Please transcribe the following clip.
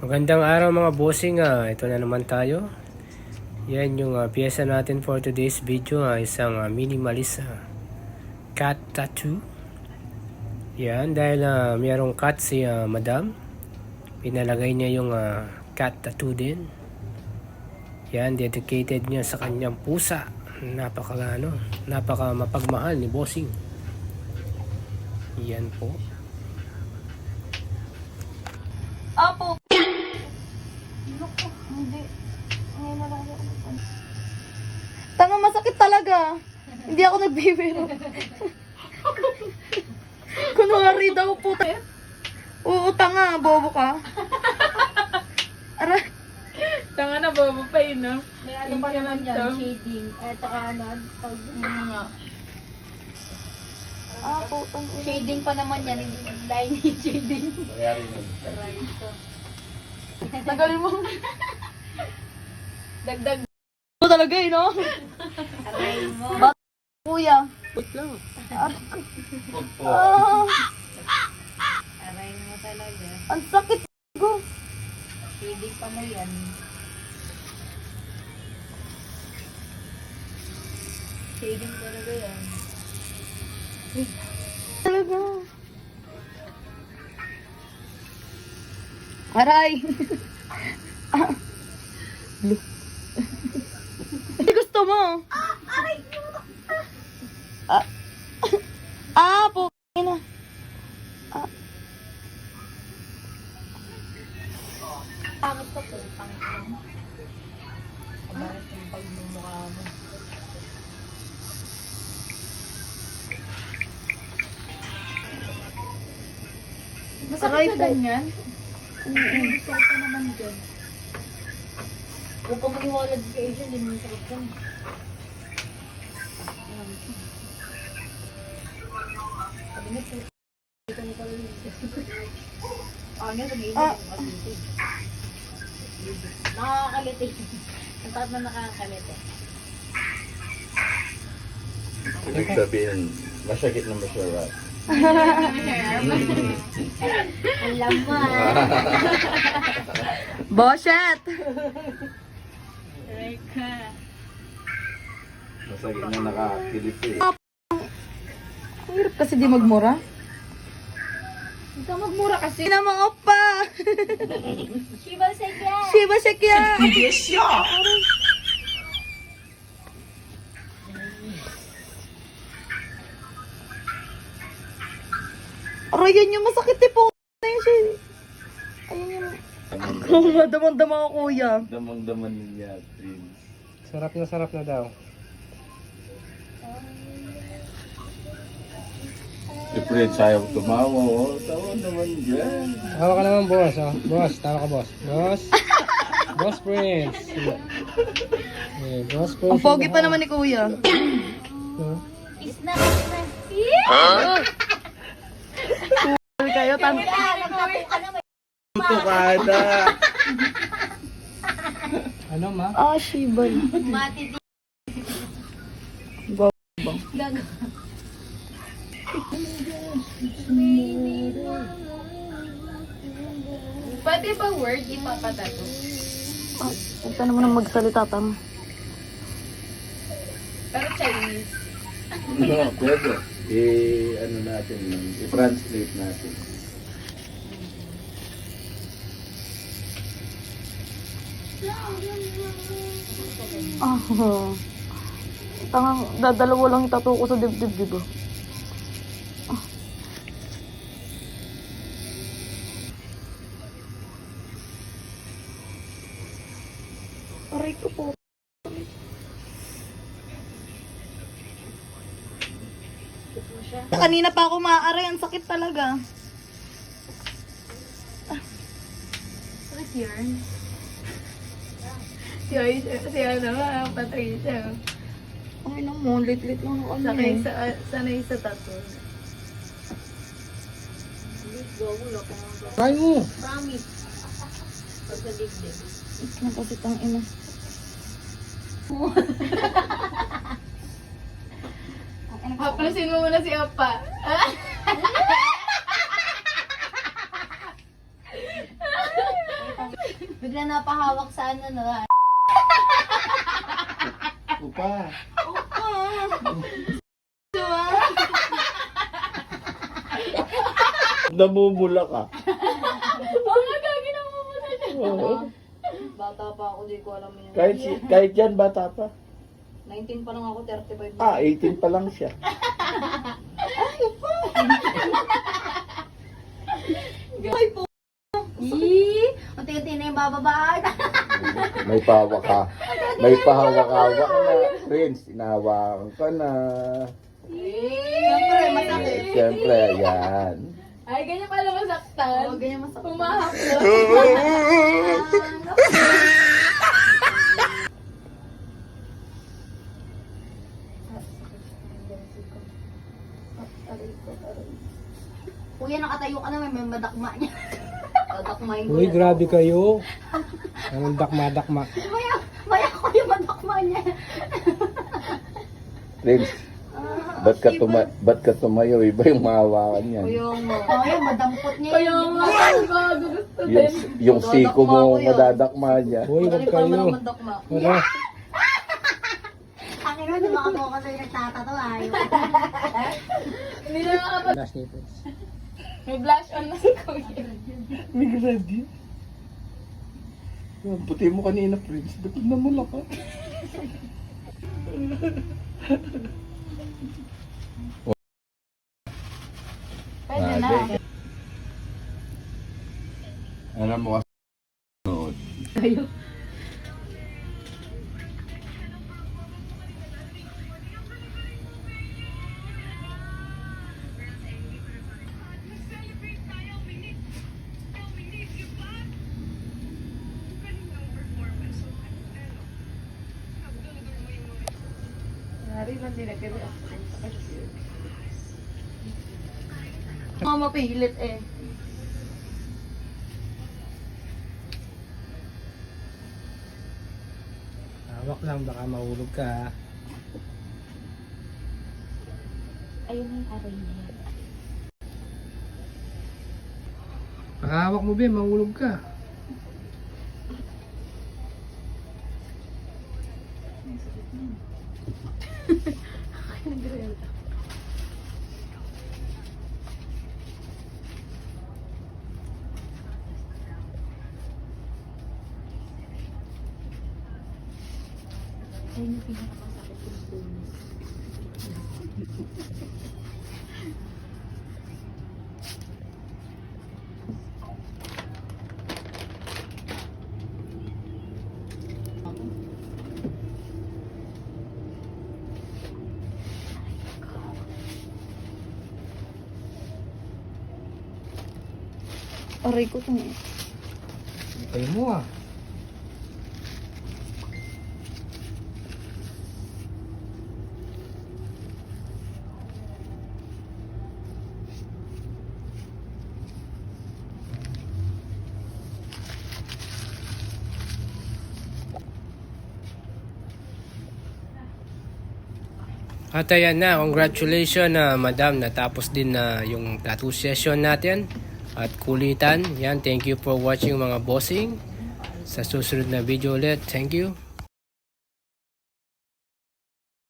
Magandang araw mga bossing, ito na naman tayo. Yan yung piyesa natin for today's video, isang minimalist cat tattoo. Yan, dahil mayroong cat si madam, pinalagay niya yung cat tattoo din. Yan, dedicated niya sa kanyang pusa. Napaka mapagmahal ni bossing. Yan po. Apo! Naku, hindi. Ngayon na lang ako. Tanga, masakit talaga. Hindi ako nagbibiro. Kunwari daw po. Oo, tanga. Bobo ka. Aray. Tanga na, bobo pa yun, no? May ano pa naman dyan, shading. Eto ka na, pag Apo, shading pa naman yan, hindi line shading. tagal mo. Dagdag. Ito talaga eh, no? Aray mo. Kuya. Put lang. Ah, Aray mo talaga. ang sakit ko. Shading pa mo yan. Shading talaga yan. Talaga. Aray. Hindi gusto mo. Po. Ina. Pangit ka po, pangit mo. Kabarat yung pagmumukha mo. Aray po. Ganyan? Gusto ko naman dyan. Huwag ka maniwalad kay Asian, hindi mo sakit yan. Sabi na po, ito na pala yun. Ano, sabihin mo yung asitig. Nakakaliti. Ang taat na nakakaliti. Ibig sabihin, masakit na masarap. Ang laman. Boshet. Reka. Masakit na nakakiliti. Ang hirap kasi di magmura. Huwag ka magmura kasi. Ina mo, opa. Shiba Sekya! Shiba Shekya. Aray, yan yung masakit eh po. Ayun siya. Ayun yung... Kung madamang-dama ko, kuya. Damang-daman niya, Prince. Sarap na daw. Si Prince ayaw tumawa, oh. Tawa naman dyan. Tawa ka naman, boss. Oh. Boss, tawa ka, boss. Boss. Boss Prince. Boss Prince. Ang pogi pa naman ni kuya. Isna! Sabi kayo, Nagtato ka na may Tukada! Ano, ma? Shiba. mati di. Gag. Pwede ba word ipapatato? Huwag ka naman ang magsalita, tama. Pero Chinese. No, pwede. Ano natin, i-translate natin. Tangang dadalawa lang yung tattoo ko sa dibdib, di ba? Aray ko po. Kanina pa ako maaari, ang sakit talaga. What's yarn? Si Aisha, si Patricia. Ay naman, lit-lit lang ako. Sanay sa tattoo. Try mo. Promise. Pag sa dibdib. Nakasitang ina. Haplasin mo muna si Opa. Bigla napahawak sa ano na. Upa. Namumula ka. Bata pa ako, di ko alam yun. Kahit yan, bata pa. 19 pa lang ako, 35 na. 18 pa lang siya. Yee! Unti-unti na yung bababaan. May pahawak ka. May pahawak-hawak na. Prince, inahawakan ka na. Siyempre, masakit. Siyempre, ayan. Ay, ganyan pala masaktan. Oo, ganyan masakit. Pumahaplo. Kuya, nakatayo ka na, may madakma niya. Tatakmahin ko Uy, yan. grabe kayo. Anong dakma-dakma. Maya ko yung madakma niya. Prince, ba't ka tumayo? Iba yung mahawakan yan. Kuyong mo. Kuya, madampot niya. Kaya nga, bago gusto din. Yung siko mo, madadakma niya. Uy, wag Magaling pa naman kayo. ang mandakma. Wala. Akin na, di makapokas sa'yo nagtatato. Ayaw. Hindi na makapag... Last nipples. May blush on na si Kuya. May gradi. Ang puti mo kanina, Prince. Ba't namula ka? Pwede na. Alam mo kasi nood. Hari lang din nag-react. Mapilit eh. Hawak lang, baka mahulog ka. Ayun na yung aray niya. Hawak mo ba, mahulog ka. Ayun yung pinakasakit yung bonus. Aray ko itong... Kayo mo ah. At ayan na, congratulations na madam, natapos din na yung tattoo session natin at kulitan. Yan, thank you for watching mga bossing. Sa susunod na video ulit, thank you.